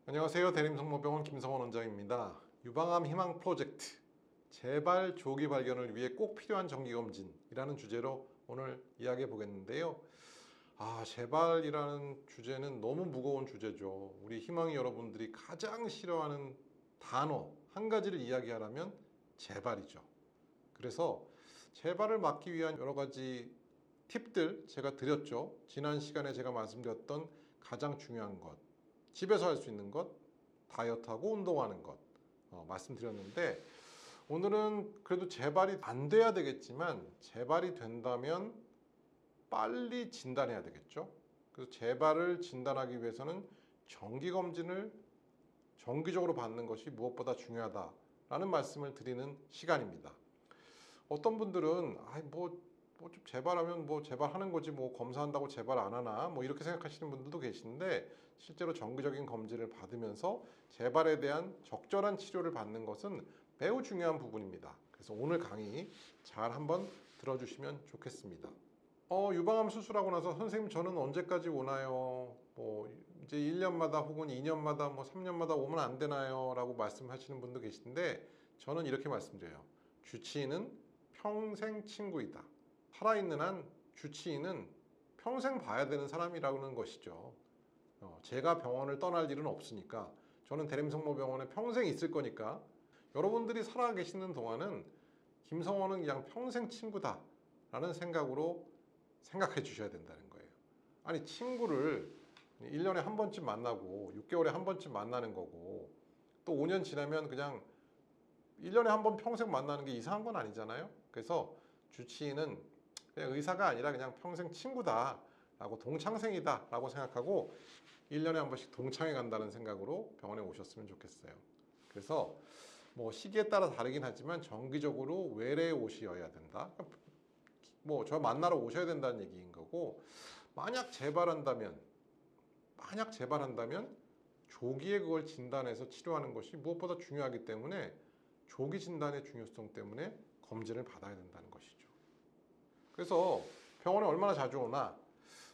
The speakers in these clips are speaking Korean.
안녕하세요. 대림성모병원 김성원 원장입니다. 유방암 희망 프로젝트 재발 조기 발견을 위해 꼭 필요한 정기검진이라는 주제로 오늘 이야기해 보겠는데요. 재발이라는 주제는 너무 무거운 주제죠. 우리 희망이 여러분들이 가장 싫어하는 단어 한 가지를 이야기하라면 재발이죠. 그래서 재발을 막기 위한 여러 가지 팁들 제가 드렸죠. 지난 시간에 제가 말씀드렸던 가장 중요한 것, 집에서 할 수 있는 것, 다이어트하고 운동하는 것 말씀드렸는데, 오늘은 그래도 재발이 안 돼야 되겠지만 재발이 된다면 빨리 진단해야 되겠죠. 그래서 재발을 진단하기 위해서는 정기검진을 정기적으로 받는 것이 무엇보다 중요하다라는 말씀을 드리는 시간입니다. 어떤 분들은 좀 재발하면 재발하는 거지, 검사한다고 재발 안 하나, 이렇게 생각하시는 분들도 계신데, 실제로 정기적인 검진을 받으면서 재발에 대한 적절한 치료를 받는 것은 매우 중요한 부분입니다. 그래서 오늘 강의 잘 한번 들어주시면 좋겠습니다. 유방암 수술하고 나서 선생님 저는 언제까지 오나요? 이제 1년마다 혹은 2년마다 3년마다 오면 안 되나요? 라고 말씀하시는 분도 계신데, 저는 이렇게 말씀드려요. 주치의는 평생 친구이다. 살아있는 한 주치의는 평생 봐야 되는 사람이라는 것이죠. 제가 병원을 떠날 일은 없으니까, 저는 대림성모병원에 평생 있을 거니까, 여러분들이 살아 계시는 동안은 김성원은 그냥 평생 친구다 라는 생각으로 생각해 주셔야 된다는 거예요. 아니, 친구를 1년에 한 번쯤 만나고 6개월에 한 번쯤 만나는 거고, 또 5년 지나면 그냥 1년에 한 번 평생 만나는 게 이상한 건 아니잖아요. 그래서 주치의는 그냥 의사가 아니라 그냥 평생 친구다 라고, 동창생이다 라고 생각하고 1년에 한 번씩 동창회 간다는 생각으로 병원에 오셨으면 좋겠어요. 그래서 시기에 따라 다르긴 하지만 정기적으로 외래에 오셔야 된다. 저 만나러 오셔야 된다는 얘기인 거고, 만약 재발한다면 조기에 그걸 진단해서 치료하는 것이 무엇보다 중요하기 때문에, 조기 진단의 중요성 때문에 검진을 받아야 된다는 것이죠. 그래서 병원에 얼마나 자주 오나?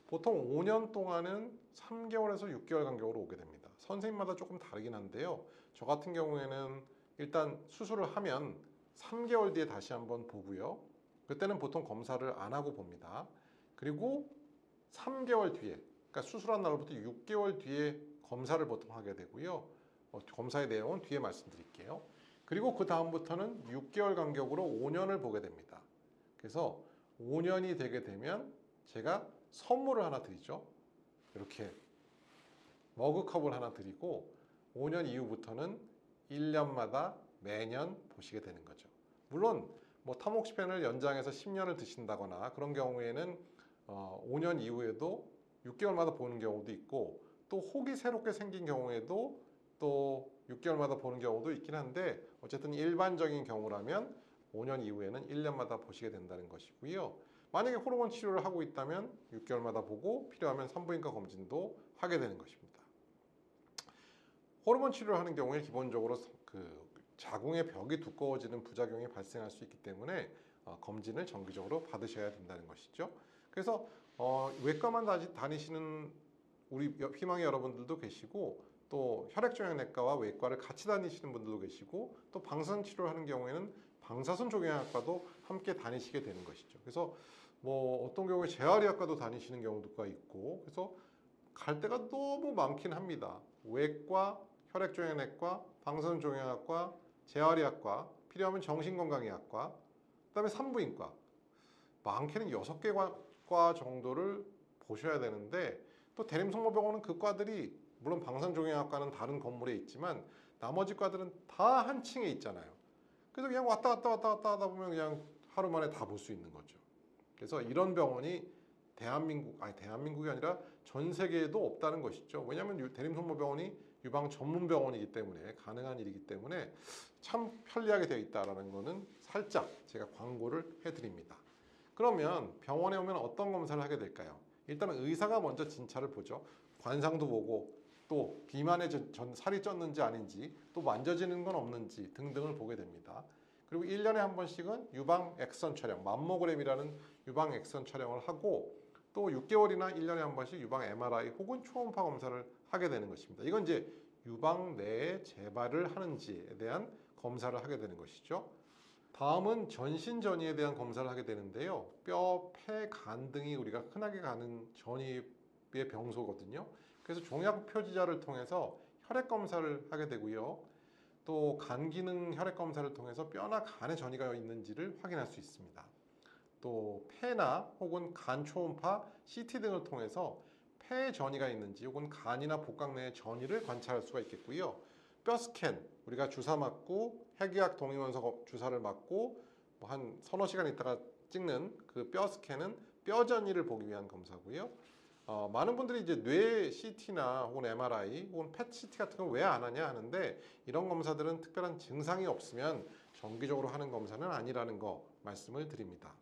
보통 5년 동안은 3개월에서 6개월 간격으로 오게 됩니다. 선생님마다 조금 다르긴 한데요. 저 같은 경우에는 일단 수술을 하면 3개월 뒤에 다시 한번 보고요. 그때는 보통 검사를 안 하고 봅니다. 그리고 3개월 뒤에, 그러니까 수술한 날부터 6개월 뒤에 검사를 보통 하게 되고요. 검사의 내용은 뒤에 말씀드릴게요. 그리고 그 다음부터는 6개월 간격으로 5년을 보게 됩니다. 그래서 5년이 되게 되면 제가 선물을 하나 드리죠. 이렇게 머그컵을 하나 드리고, 5년 이후부터는 1년마다 매년 보시게 되는 거죠. 물론 타모xifen 연장해서 10년을 드신다거나 그런 경우에는 5년 이후에도 6개월마다 보는 경우도 있고, 또 혹이 새롭게 생긴 경우에도 또 6개월마다 보는 경우도 있긴 한데, 어쨌든 일반적인 경우라면 5년 이후에는 1년마다 보시게 된다는 것이고요. 만약에 호르몬 치료를 하고 있다면 6개월마다 보고, 필요하면 산부인과 검진도 하게 되는 것입니다. 호르몬 치료를 하는 경우에 기본적으로 자궁의 벽이 두꺼워지는 부작용이 발생할 수 있기 때문에 검진을 정기적으로 받으셔야 된다는 것이죠. 그래서 외과만 다니시는 우리 희망의 여러분들도 계시고, 또 혈액종양내과와 외과를 같이 다니시는 분들도 계시고, 또 방사선 치료를 하는 경우에는 방사선 종양학과도 함께 다니시게 되는 것이죠. 그래서 어떤 경우에 재활의학과도 다니시는 경우가 있고, 그래서 갈 데가 너무 많긴 합니다. 외과, 혈액종양내과, 방사선종양학과, 재활의학과, 필요하면 정신건강의학과, 그 다음에 산부인과, 많게는 6개 과 정도를 보셔야 되는데, 또 대림성모병원은 그 과들이, 물론 방사선종양학과는 다른 건물에 있지만 나머지 과들은 다 한 층에 있잖아요. 그래서 그냥 왔다 갔다 하다 보면 그냥 하루 만에 다 볼 수 있는 거죠. 그래서 이런 병원이 대한민국이 아니라 전 세계에도 없다는 것이죠. 왜냐하면 대림성모병원이 유방 전문 병원이기 때문에, 가능한 일이기 때문에 참 편리하게 되어 있다는 것은 살짝 제가 광고를 해드립니다. 그러면 병원에 오면 어떤 검사를 하게 될까요? 일단은 의사가 먼저 진찰을 보죠. 관상도 보고, 또 비만에 살이 쪘는지 아닌지, 또 만져지는 건 없는지 등등을 보게 됩니다. 그리고 1년에 한 번씩은 유방 엑선 촬영, 맘모그램이라는 유방 엑선 촬영을 하고, 또 6개월이나 1년에 한 번씩 유방 MRI 혹은 초음파 검사를 하게 되는 것입니다. 이건 이제 유방 내에 재발을 하는지에 대한 검사를 하게 되는 것이죠. 다음은 전신전이에 대한 검사를 하게 되는데요. 뼈, 폐, 간 등이 우리가 흔하게 가는 전이의 병소거든요. 그래서 종양 표지자를 통해서 혈액 검사를 하게 되고요. 또 간 기능 혈액 검사를 통해서 뼈나 간에 전이가 있는지를 확인할 수 있습니다. 또 폐나 혹은 간 초음파, CT 등을 통해서 폐에 전이가 있는지 혹은 간이나 복강 내에 전이를 관찰할 수가 있겠고요. 뼈 스캔, 우리가 주사 맞고 핵의학 동위원소 주사를 맞고 한 서너 시간 있다가 찍는 그 뼈 스캔은 뼈 전이를 보기 위한 검사고요. 많은 분들이 이제 뇌 CT나 혹은 MRI 혹은 펫 CT 같은 건 왜 안 하냐 하는데, 이런 검사들은 특별한 증상이 없으면 정기적으로 하는 검사는 아니라는 거 말씀을 드립니다.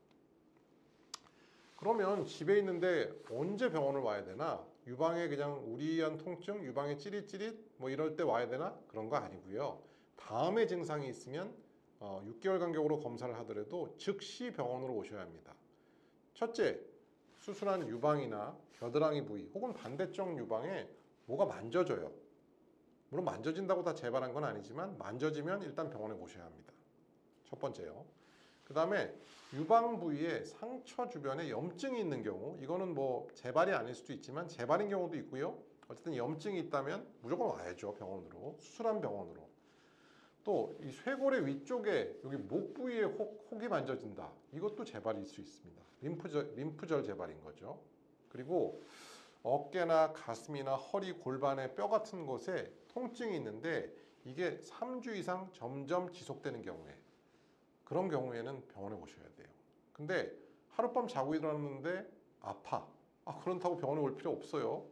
그러면 집에 있는데 언제 병원을 와야 되나? 유방에 그냥 우리한 통증, 유방에 찌릿찌릿 뭐 이럴 때 와야 되나? 그런 거 아니고요. 다음에 증상이 있으면 6개월 간격으로 검사를 하더라도 즉시 병원으로 오셔야 합니다. 첫째, 수술한 유방이나 겨드랑이 부위 혹은 반대쪽 유방에 뭐가 만져져요. 물론 만져진다고 다 재발한 건 아니지만 만져지면 일단 병원에 오셔야 합니다. 첫 번째요. 그 다음에 유방 부위에 상처 주변에 염증이 있는 경우, 이거는 뭐 재발이 아닐 수도 있지만 재발인 경우도 있고요. 어쨌든 염증이 있다면 무조건 와야죠. 병원으로, 수술한 병원으로. 또 이 쇄골의 위쪽에 여기 목 부위에 혹이 만져진다. 이것도 재발일 수 있습니다. 림프절 재발인 거죠. 그리고 어깨나 가슴이나 허리, 골반의 뼈 같은 곳에 통증이 있는데 이게 3주 이상 점점 지속되는 경우에, 그런 경우에는 병원에 오셔야 돼요. 근데 하룻밤 자고 일어났는데 아파. 그렇다고 병원에 올 필요 없어요.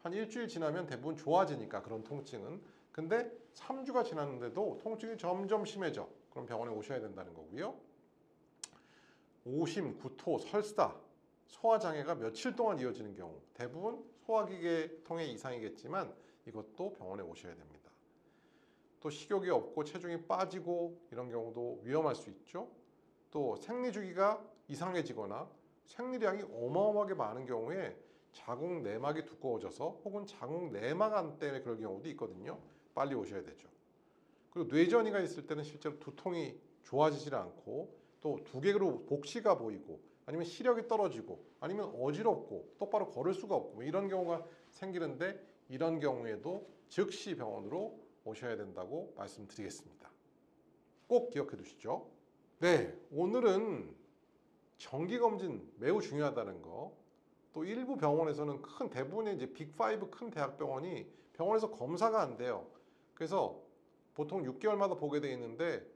한 일주일 지나면 대부분 좋아지니까, 그런 통증은. 근데 3주가 지났는데도 통증이 점점 심해져. 그럼 병원에 오셔야 된다는 거고요. 오심, 구토, 설사, 소화장애가 며칠 동안 이어지는 경우, 대부분 소화기계통의 이상이겠지만 이것도 병원에 오셔야 됩니다. 또 식욕이 없고 체중이 빠지고 이런 경우도 위험할 수 있죠. 또 생리주기가 이상해지거나 생리량이 어마어마하게 많은 경우에 자궁 내막이 두꺼워져서 혹은 자궁 내막암 때문에 그럴 경우도 있거든요. 빨리 오셔야 되죠. 그리고 뇌전이가 있을 때는 실제로 두통이 좋아지질 않고 또 두개로 복시가 보이고 아니면 시력이 떨어지고 아니면 어지럽고 똑바로 걸을 수가 없고 뭐 이런 경우가 생기는데, 이런 경우에도 즉시 병원으로 오셔야 된다고 말씀드리겠습니다. 꼭 기억해 두시죠. 네, 오늘은 정기검진 매우 중요하다는 거, 또 일부 병원에서는 대부분의 이제 빅5 큰 대학병원이 병원에서 검사가 안 돼요. 그래서 보통 6개월마다 보게 돼 있는데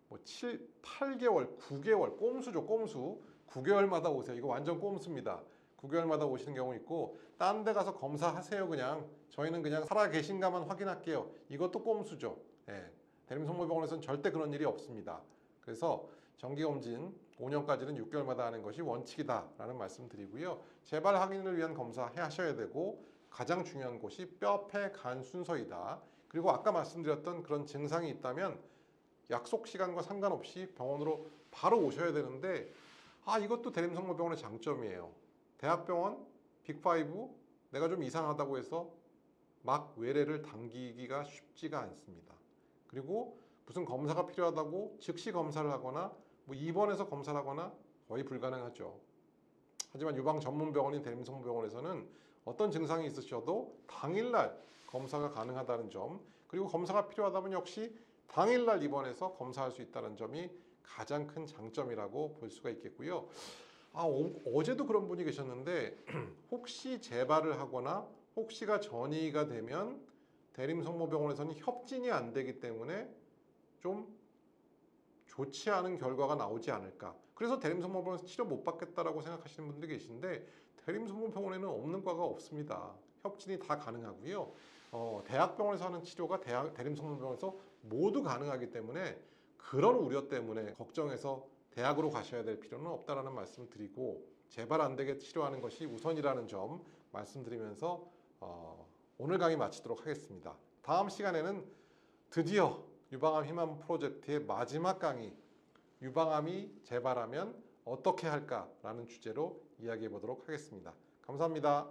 뭐 8개월, 9개월, 꼼수죠, 꼼수. 9개월마다 오세요. 이거 완전 꼼수입니다. 9개월마다 오시는 경우 있고, 딴 데 가서 검사하세요. 그냥 저희는 그냥 살아 계신가만 확인할게요. 이것도 꼼수죠. 예. 대림성모병원에서는 절대 그런 일이 없습니다. 그래서 정기검진 5년까지는 6개월마다 하는 것이 원칙이다라는 말씀 드리고요. 재발 확인을 위한 검사 하셔야 되고, 가장 중요한 곳이 뼈, 폐, 간 순서이다. 그리고 아까 말씀드렸던 그런 증상이 있다면 약속 시간과 상관없이 병원으로 바로 오셔야 되는데, 이것도 대림성모병원의 장점이에요. 대학병원, 빅5, 내가 좀 이상하다고 해서 막 외래를 당기기가 쉽지가 않습니다. 그리고 무슨 검사가 필요하다고 즉시 검사를 하거나 뭐 입원해서 검사를 하거나 거의 불가능하죠. 하지만 유방 전문 병원인 대림성모병원에서는 어떤 증상이 있으셔도 당일날 검사가 가능하다는 점, 그리고 검사가 필요하다면 역시 당일날 입원해서 검사할 수 있다는 점이 가장 큰 장점이라고 볼 수가 있겠고요. 어제도 그런 분이 계셨는데 혹시 재발을 하거나 혹시가 전이가 되면 대림성모병원에서는 협진이 안 되기 때문에 좀 좋지 않은 결과가 나오지 않을까. 그래서 대림성모병원에서 치료 못 받겠다라고 생각하시는 분들이 계신데, 대림성모병원에는 없는 과가 없습니다. 협진이 다 가능하고요. 대학병원에서 하는 치료가 대림성모병원에서 모두 가능하기 때문에 그런 우려 때문에 걱정해서 대학으로 가셔야 될 필요는 없다라는 말씀을 드리고, 재발 안 되게 치료하는 것이 우선이라는 점 말씀드리면서 오늘 강의 마치도록 하겠습니다. 다음 시간에는 드디어 유방암 희망 프로젝트의 마지막 강의, 유방암이 재발하면 어떻게 할까라는 주제로 이야기해 보도록 하겠습니다. 감사합니다.